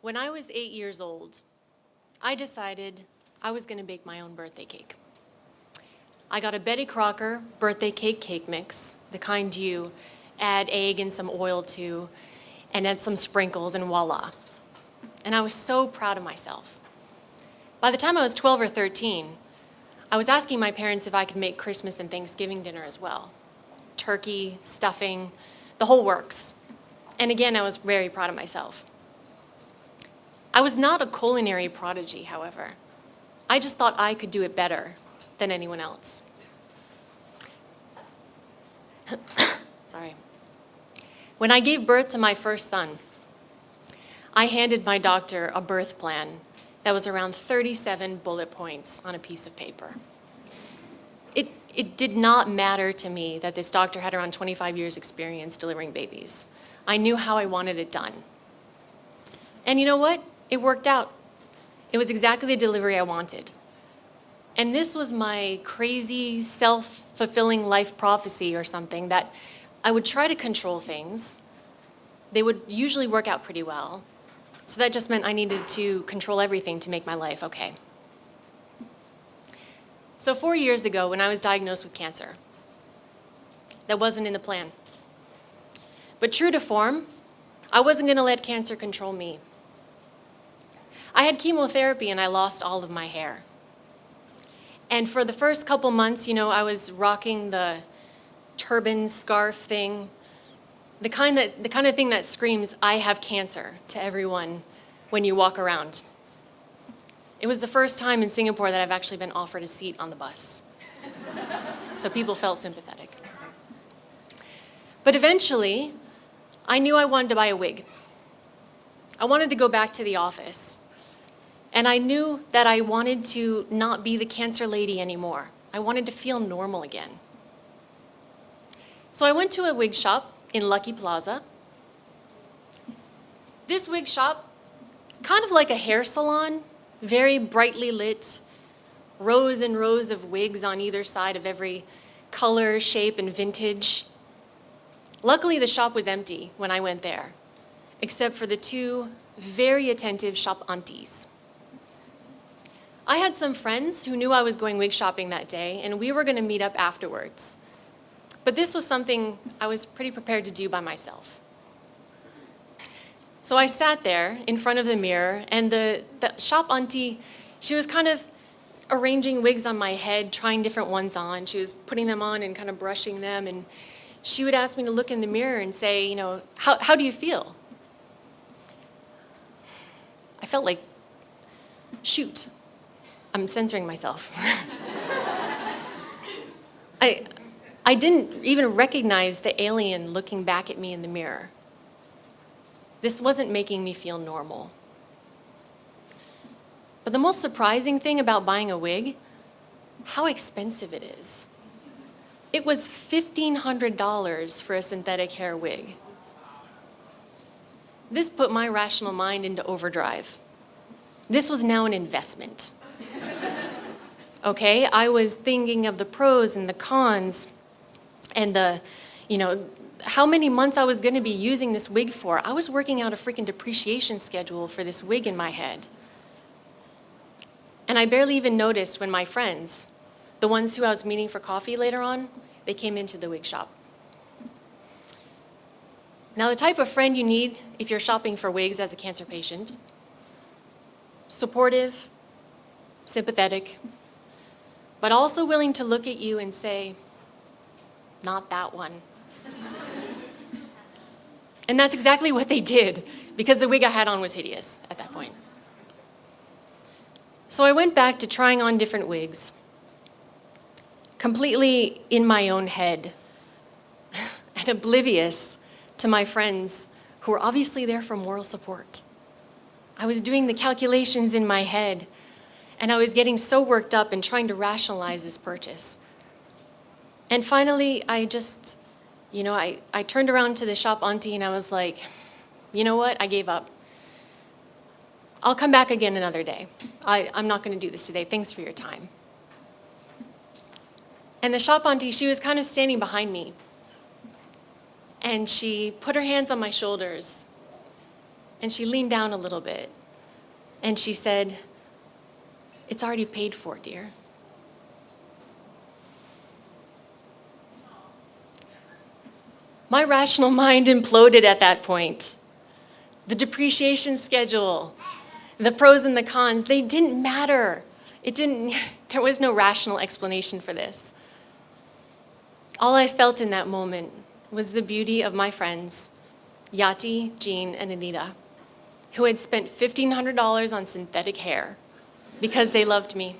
When I was 8 years old, I decided I was going to bake my own birthday cake. I got a Betty Crocker birthday cake mix, the kind you add egg and some oil to, and add some sprinkles, and voila. And I was so proud of myself. By the time I was 12 or 13, I was asking my parents if I could make Christmas and Thanksgiving dinner as well. Turkey, stuffing, the whole works. And again, I was very proud of myself. I was not a culinary prodigy, however. I just thought I could do it better than anyone else. Sorry. When I gave birth to my first son, I handed my doctor a birth plan that was around 37 bullet points on a piece of paper. It did not matter to me that this doctor had around 25 years experience delivering babies. I knew how I wanted it done. And you know what? It worked out. It was exactly the delivery I wanted. And this was my crazy, self-fulfilling life prophecy or something, that I would try to control things. They would usually work out pretty well. So that just meant I needed to control everything to make my life okay. So 4 years ago, when I was diagnosed with cancer, that wasn't in the plan. But true to form, I wasn't going to let cancer control me. I had chemotherapy and I lost all of my hair. And for the first couple months, I was rocking the turban scarf thing, the kind of thing that screams, "I have cancer," to everyone when you walk around. It was the first time in Singapore that I've actually been offered a seat on the bus. So people felt sympathetic. But eventually, I knew I wanted to buy a wig. I wanted to go back to the office. And I knew that I wanted to not be the cancer lady anymore. I wanted to feel normal again. So I went to a wig shop in Lucky Plaza. This wig shop, kind of like a hair salon, very brightly lit, rows and rows of wigs on either side of every color, shape, and vintage. Luckily, the shop was empty when I went there, except for the two very attentive shop aunties. I had some friends who knew I was going wig shopping that day, and we were going to meet up afterwards. But this was something I was pretty prepared to do by myself. So I sat there in front of the mirror, and the shop auntie, she was kind of arranging wigs on my head, trying different ones on. She was putting them on and kind of brushing them, and she would ask me to look in the mirror and say, how do you feel? I felt like, shoot, I'm censoring myself. I didn't even recognize the alien looking back at me in the mirror. This wasn't making me feel normal. But the most surprising thing about buying a wig, how expensive it is. It was $1,500 for a synthetic hair wig. This put my rational mind into overdrive. This was now an investment. Okay, I was thinking of the pros and the cons and how many months I was going to be using this wig for. I was working out a freaking depreciation schedule for this wig in my head. And I barely even noticed when my friends, the ones who I was meeting for coffee later on, they came into the wig shop. Now, the type of friend you need if you're shopping for wigs as a cancer patient: supportive, sympathetic, but also willing to look at you and say, "Not that one." And that's exactly what they did, because the wig I had on was hideous at that point. So I went back to trying on different wigs, completely in my own head, and oblivious to my friends who were obviously there for moral support. I was doing the calculations in my head, and I was getting so worked up and trying to rationalize this purchase. And finally, I just, I turned around to the shop auntie and I was like, you know what? I gave up. I'll come back again another day. I'm not going to do this today. Thanks for your time. And the shop auntie, she was kind of standing behind me. And she put her hands on my shoulders And she leaned down a little bit, and she said, "It's already paid for, dear." My rational mind imploded at that point. The depreciation schedule, the pros and the cons, they didn't matter. There was no rational explanation for this. All I felt in that moment was the beauty of my friends, Yati, Jean, and Anita, who had spent $1,500 on synthetic hair because they loved me.